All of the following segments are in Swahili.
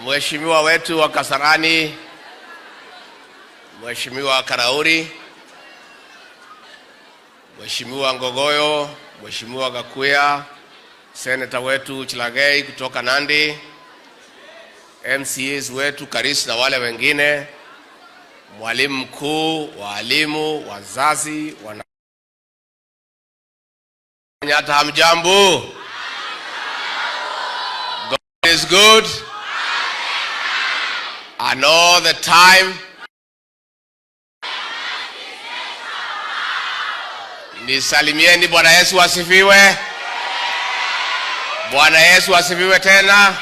Mheshimiwa wetu wa Kasarani, Mheshimiwa Karauri, Mheshimiwa Ngogoyo, Mheshimiwa Gakuya, Senator wetu Chilagei kutoka Nandi, MCAs wetu Karisi na wale wengine, mwalimu mkuu, walimu, wazazi, hata hamjambo. God is good. And all the time. Nisalimieni. Bwana Yesu asifiwe. Bwana Yesu asifiwe tena.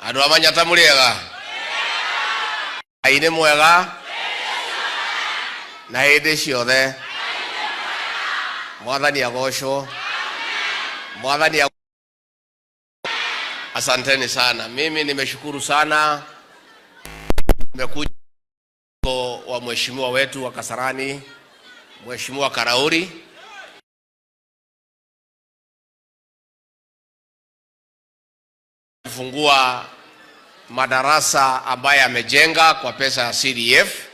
Adu amanyata muliega. Aine mwega. Na hede ciothe. Mwathani agocwo. Mwathani agocwo. Asanteni sana. Mimi nimeshukuru sana. Nimekuja wa mheshimiwa wetu wa Kasarani, Mheshimiwa Karauri. Kufungua madarasa ambaye amejenga kwa pesa ya CDF.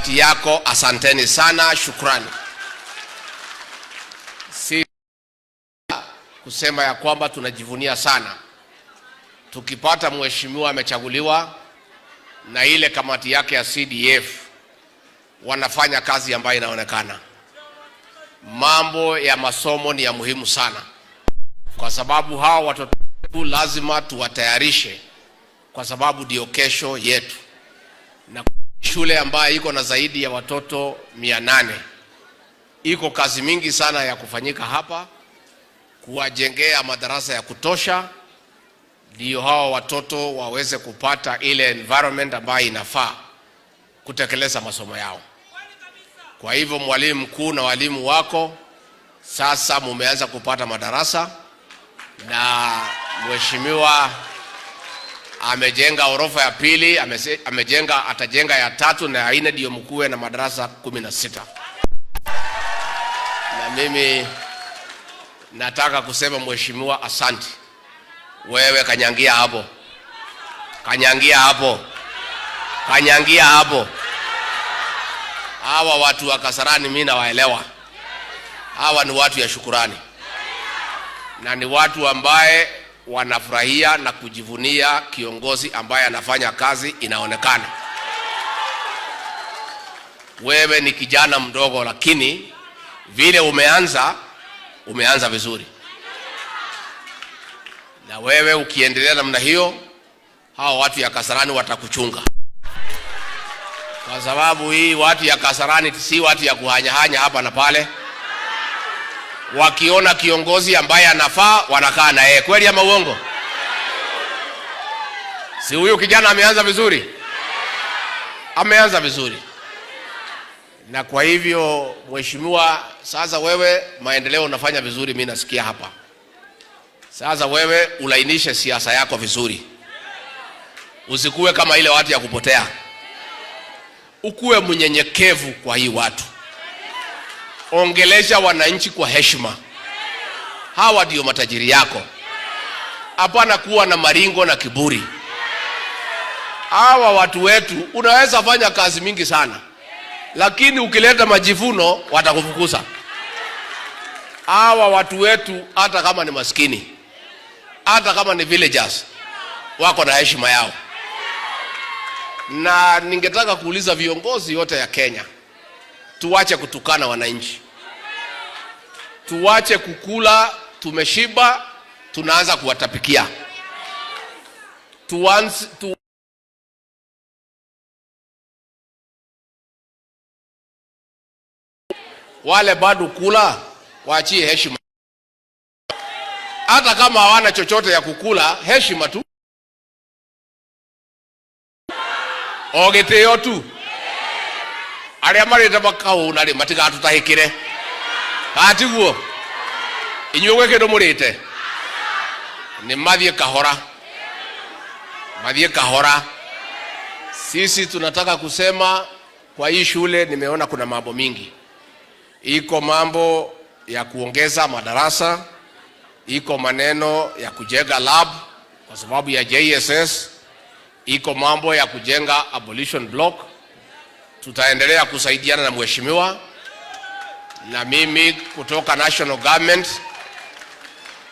Yako asanteni sana, shukrani. Si kusema ya kwamba tunajivunia sana tukipata mheshimiwa amechaguliwa na ile kamati yake ya CDF wanafanya kazi ambayo inaonekana. Mambo ya masomo ni ya muhimu sana, kwa sababu hao watoto lazima tuwatayarishe, kwa sababu ndio kesho yetu. Na shule ambayo iko na zaidi ya watoto 800, iko kazi mingi sana ya kufanyika hapa, kuwajengea madarasa ya kutosha, ndio hao watoto waweze kupata ile environment ambayo inafaa kutekeleza masomo yao. Kwa hivyo mwalimu mkuu na walimu wako sasa mumeanza kupata madarasa, na mheshimiwa amejenga orofa ya pili, atajenga ya 3 na ya 4, ndio mkuwe na madarasa 16. Na mimi nataka kusema mheshimiwa, asante. Wewe kanyangia hapo. Kanyangia hapo. Kanyangia hapo. Hawa watu wa Kasarani mimi nawaelewa. Hawa ni watu ya shukurani. Na ni watu ambaye wanafurahia na kujivunia kiongozi ambaye anafanya kazi inaonekana. Wewe ni kijana mdogo, lakini vile umeanza vizuri. Na wewe ukiendelea namna hiyo, hao watu ya Kasarani watakuchunga. Kwa sababu hii watu ya Kasarani si watu ya kuhanya-hanya hapa na pale. Wakiona kiongozi ambaye anafaa wanakaa na yeye. Kweli ama uongo? Si huyu kijana ameanza vizuri? Ameanza vizuri. Na kwa hivyo mheshimiwa, sasa wewe maendeleo unafanya vizuri, mimi nasikia hapa. Sasa wewe ulainishe siasa yako vizuri. Usikuwe kama ile watu ya kupotea. Ukuwe mnyenyekevu kwa hii watu. Ongelesha wananchi kwa heshima. Hawa ndio matajiri yako. Hapana kuwa na maringo na kiburi. Hawa watu wetu unaweza fanya kazi mingi sana, lakini ukileta majivuno watakufukuza. Hawa watu wetu hata kama ni maskini, hata kama ni villagers, wako na heshima yao. Na ningetaka kuuliza viongozi yote ya Kenya, tuache kutukana wananchi. Tuache kukula tumeshiba tunaanza kuwatapikia. Wale bado kula waachie heshima. Hata kama hawana chochote ya kukula, heshima tu. Ogete tu. Aria marita bakao nari matiga tutahikire. Katiguo. Inyuwe kedo murite. Ni mathie kahora. Mathie kahora. Sisi tunataka kusema kwa hii shule, nimeona kuna mambo mingi. Iko mambo ya kuongeza madarasa, iko maneno ya kujenga lab kwa sababu ya JSS, iko mambo ya kujenga abolition block. Tutaendelea kusaidiana na mheshimiwa, na mimi kutoka national government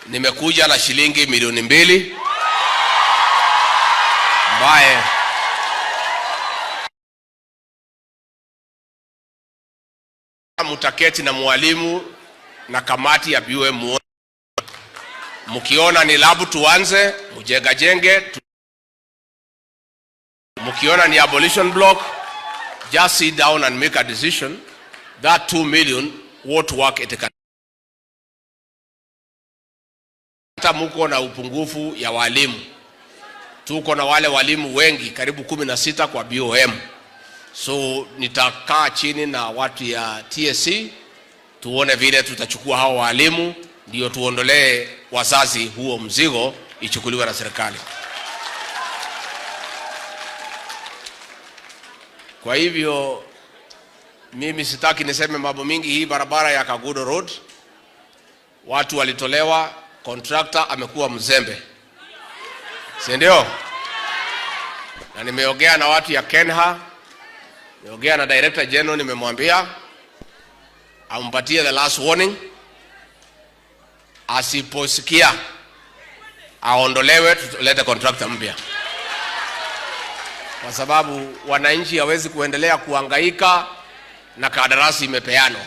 nimekuja na shilingi milioni 2 ambaye mutaketi na mwalimu na kamati ya BUM. Mkiona ni labu tuanze, mjenga jenge. Mkiona ni abolition block, just sit down and make a decision. That 2 million won't work at the. Hata muko na upungufu ya walimu. Tuko na wale walimu wengi karibu 16 kwa BOM. So nitakaa chini na watu ya TSC tuone vile tutachukua hao walimu, ndio tuondolee wazazi huo mzigo, ichukuliwe na serikali. Kwa hivyo mimi sitaki niseme mambo mingi. Hii barabara ya Kagudo Road watu walitolewa, contractor amekuwa mzembe, si ndio? Na nimeongea na watu ya Kenha, nimeongea na Director General, nimemwambia ampatie the last warning. Asiposikia aondolewe, tulete contractor mpya, kwa sababu wananchi hawezi kuendelea kuhangaika na kandarasi imepeanwa.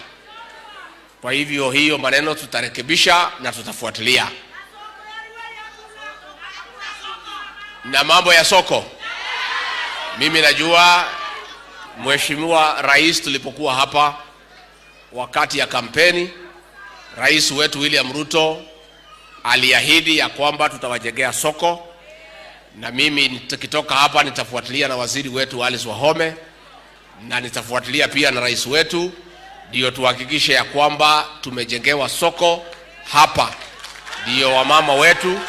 Kwa hivyo hiyo maneno tutarekebisha na tutafuatilia. Na mambo ya soko, mimi najua Mheshimiwa Rais tulipokuwa hapa wakati ya kampeni, Rais wetu William Ruto aliahidi ya kwamba tutawajengea soko, na mimi nikitoka hapa nitafuatilia na waziri wetu Alice Wahome, na nitafuatilia pia na rais wetu, ndio tuhakikishe ya kwamba tumejengewa soko hapa, ndio wamama wetu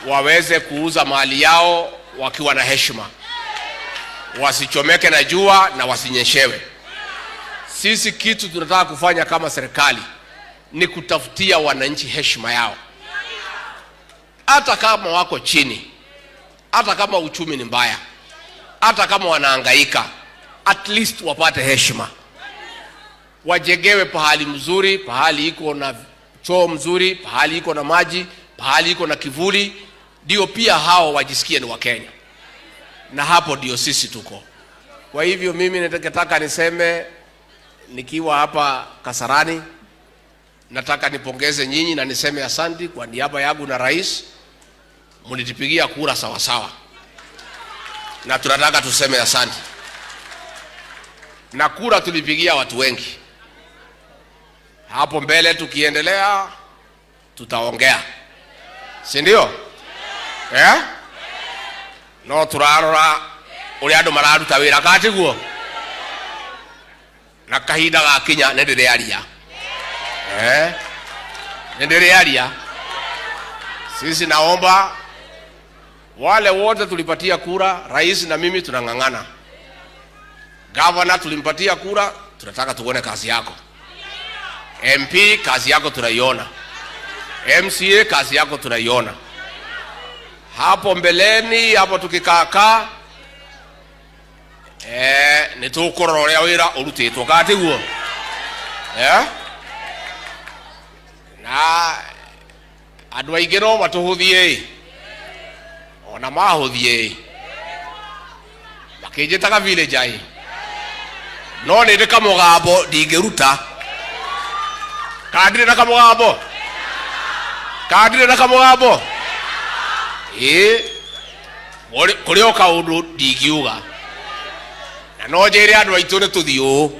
waweze kuuza mali yao wakiwa na heshima, wasichomeke na jua na wasinyeshewe. Sisi kitu tunataka kufanya kama serikali ni kutafutia wananchi heshima yao, hata kama wako chini, hata kama uchumi ni mbaya, hata kama wanahangaika, at least wapate heshima, wajengewe pahali mzuri, pahali iko na choo mzuri, pahali iko na maji, pahali iko na kivuli, ndio pia hao wajisikie ni Wakenya. Na hapo ndio sisi tuko. Kwa hivyo mimi nataka niseme nikiwa hapa Kasarani, nataka nipongeze nyinyi na niseme asante kwa niaba yangu na rais. Mlitupigia kura sawa sawa, na tunataka tuseme asante. Na kura tulipigia watu wengi. Hapo mbele tukiendelea tutaongea, si ndio? No turarora uri andu mararuta wira katiguo na kahinda gakinya nendire aria nendire aria. Sisi naomba wale wote tulipatia kura, rais na mimi tunangangana. Governor tulimpatia kura, tunataka tuone kazi yako. MP kazi yako tunaiona, MCA kazi yako tunaiona. Hapo mbeleni hapo tukikaa nitukurora wira urutitwo katiguo na andu aingi no matuhuthie, ona mahuthie makinjitaga village ai, no ni ndika mugambo ndingiruta kadire na kamugambo, kadire na kamugambo kuri oka undu ndingiuga, na no njire andu aitu ni tuthio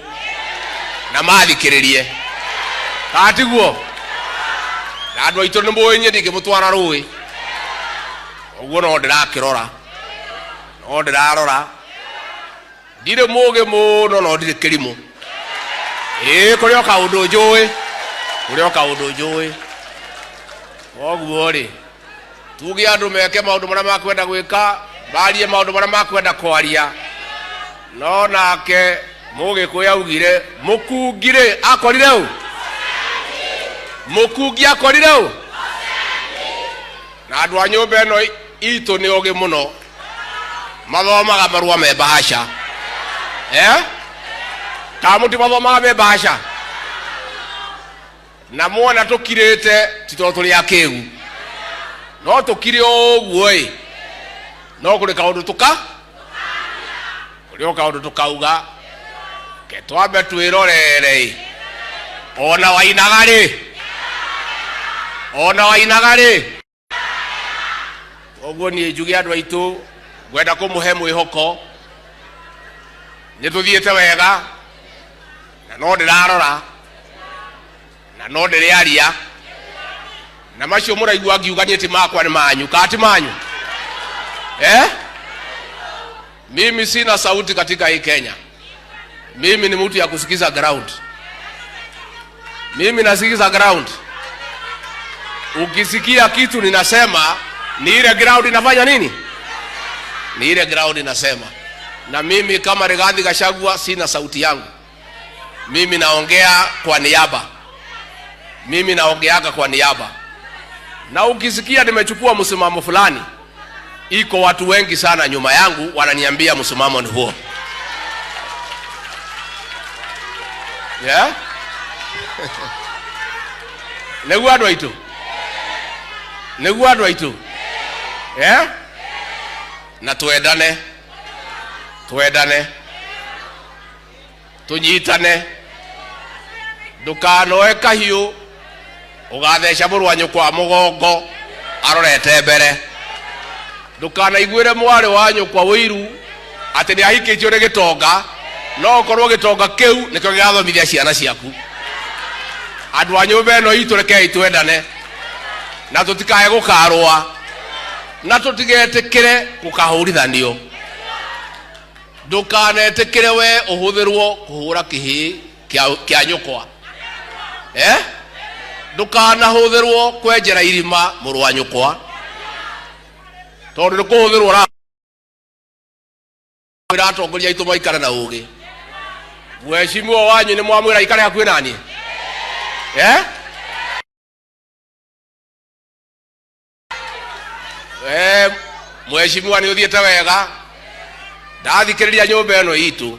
na mathikiririe katiguo, na andu aitu ni muinye ndingimutwara rui uguo. No ndirakirora, no ndirarora, ndire muge muno no ndire kirimu kuri oka undu njui, kuri oka undu njui. Oguo ri tuge andu meke maundu maria makwenda gwika barie maundu maria makwenda kwaria no nake Mugikuyu augire mukungire akorire u mukungi akorire u na andu a nyumba ino itu ni ogi muno mathomaga marua me bahasha kamuti mathomaga me bahasha na mwona tukirite tito tuli akegu no tukire oguo no kuri kaundu tukauga ke twambe twirorere ona wainagari oguo ni njugi andu aitu gwenda kumuhe mwihoko ni tuthiete wega na no ndirarora na no ndiriaria na macio muraigua ngiuga ni ti makwa ni manyu kati manyu mimi sina sauti katika hii Kenya. Mimi ni mtu ya kusikiza ground. Mimi nasikiza ground. Ukisikia kitu ninasema ni ile ground inafanya nini? Ni ile ground inasema. Na mimi kama Rigathi Gachagua sina sauti yangu. Mimi naongea kwa niaba. Mimi naongeaga kwa niaba. Na ukisikia nimechukua msimamo fulani, iko watu wengi sana nyuma yangu wananiambia msimamo ni huo. Niguo andu aitu na twendane tunyitane ndukanoe kahiu ugatheca murwa nyukwa mugongo arorete mbere ndukanaiguire mwari wa nyukwa wiru ati ni ahikitio ni gitonga no korwo gitonga kiu nikio gigathomithia ciana ciaku. Andu a nyumba ino itu rekei twendane na tutikae gukarwa na tutigetikire gukahurithanio. Ndukanetikire we uhuthirwo kuhura kihi kia nyukwa ndukanahuthirwo kwenjera irima muru wa nyukwa tondu ni kuhuthirwo ra atongoria itu maikare na ugi. Mheshimiwa wanyu ni mwamwira ikare hakuhi nani Mheshimiwa ni uthiete wega ndathikiriria nyumba ino itu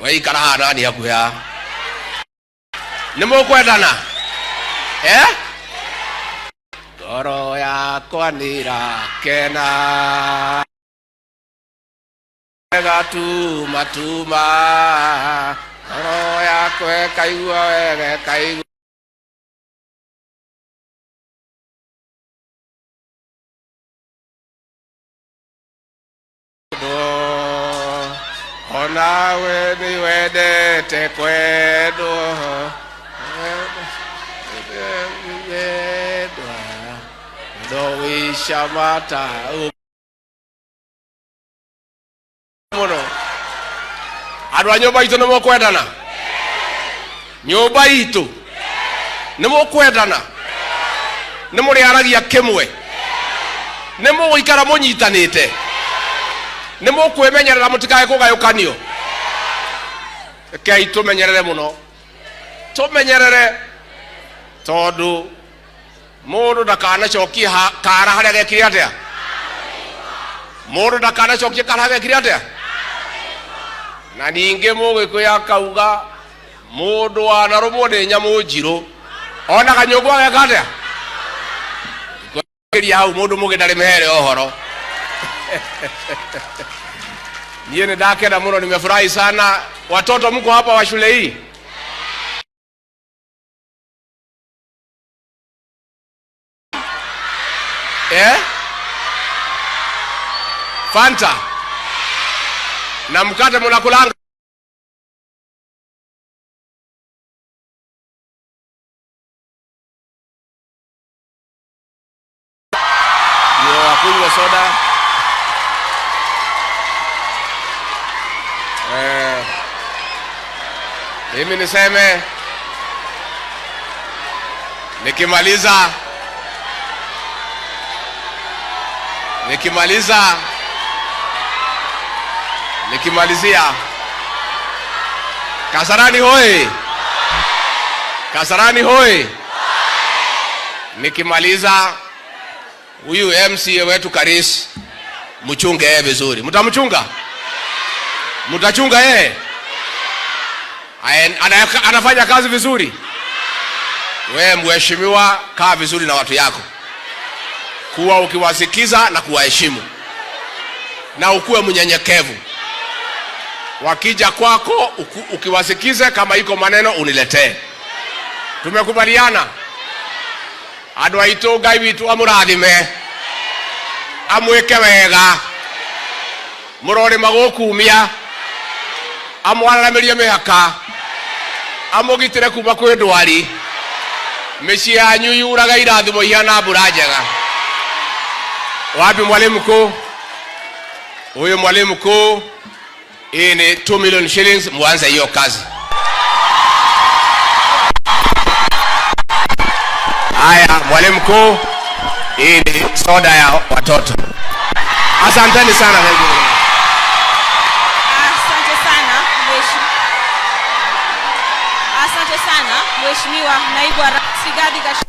we ikara ha nani hakuhi ha ni mukwendana ngoro yakwa nirakena gatuma ngoro yakwa kaigua wega kaigua ona we ni wedete kwendwo do wisha mata muno. Andu a nyumba itu nimo kwendana nyumba itu nimo kwendana nimo riaragia kimwe nimo guikara munyitanite nimo kwimenyerera mutikae kugayukanio. Kei tumenyerere muno tumenyerere tondu mundu ndakanacokie kara haria gekire atia mundu ndakanacokie kara haria gekire atia na ninge Mugikuyu akauga mundu wanarumwo ni nyamu njiru ona kanyungu ageka atia kiria hau mundu mugi ndari mehere ohoro. Niye ni ndakenda muno, nimefurahi sana. Watoto mko hapa wa shule hii Fanta na mkate mnakulanga yo akunywa soda mimi niseme nikimaliza nikimalizia, Kasarani hoi! Kasarani hoi! Nikimaliza, huyu MCA wetu Karis, mchunge yeye vizuri. Mtamchunga? Mtachunga yeye? Anafanya kazi vizuri. Wewe mheshimiwa, kaa vizuri na watu yako, kuwa ukiwasikiza na kuwaheshimu, na ukuwe mnyenyekevu. Wakija kwako ukiwasikize, kama iko maneno uniletee. Tumekubaliana? Andu aitu Ngai witu amurathime, amwike wega, murore magukumia, amwaramirie mihaka, amugitire kuma kwi ndwari, micii yanyu yuraga irathimo ihana mbura njega. Wapi mwalimu mkuu? Huyu mwalimu mkuu, hii ni 2 million shillings, muanze hiyo kazi. Haya, mwalimu mkuu, hii ni soda ya watoto. Asanteni sana. Asante sana Mheshimiwa Naibu wa Rais Rigathi Gachagua.